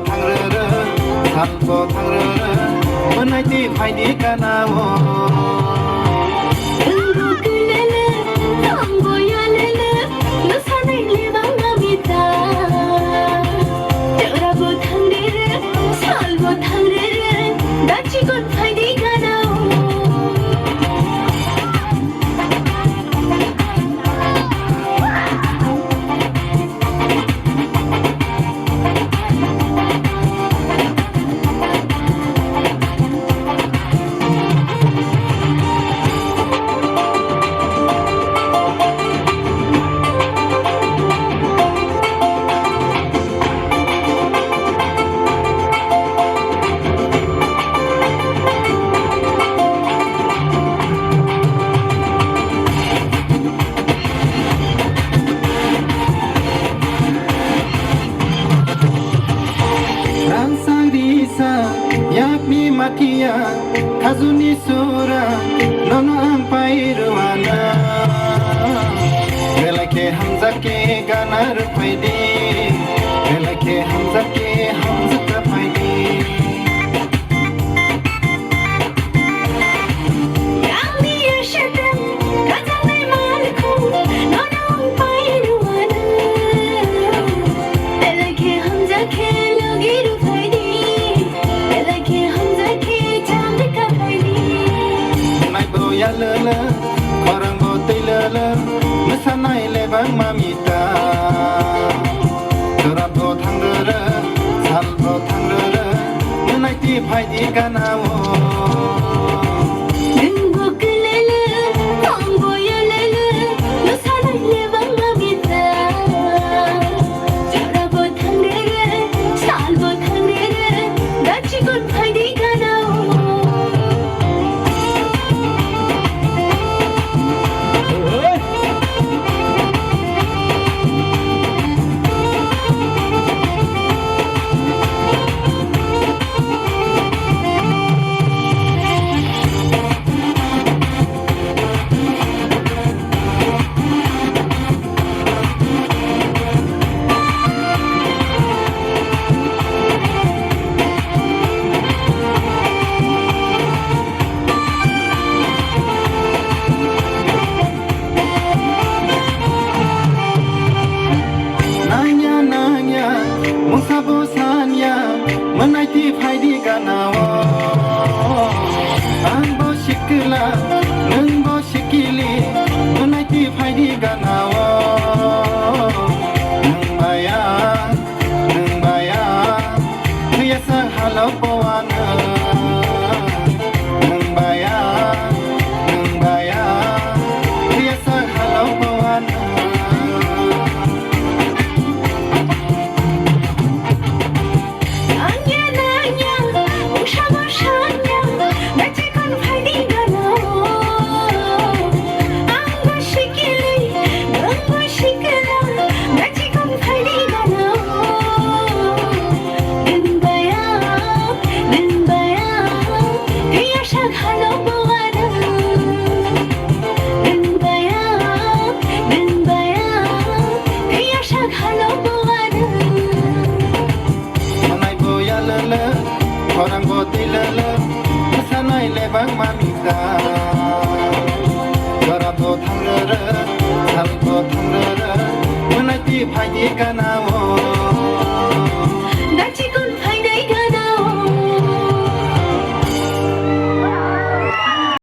थांग्रोरो सालबो थांग्रोरो मोननायदि फायदि गानावो yakni matia kazuni sura nono ang pairuana velake hamza ke ganar paidi velake hamza ke hamza ka paidi yakni yashadam kazani malku nono ang pairuana velake hamza ke logiru lele orang botai lele mesanai lebang mamita terabo thangrere salbo thangrere menaiti phaidi ganawo ningbo kelele tongbo yelele mesanai lebang mamita terabo thangrere salbo thangrere dachikon phaidi ganawo menaiti phaidi ganawo angbo shikla nungbo shikili menaiti phaidi ganawo nungbaya yasa halau pawana nungbaya yasa halau pawana orang botai lele mesanai lebang mamita terabo thangrere salbo thangrere menaiti phaidi ganawo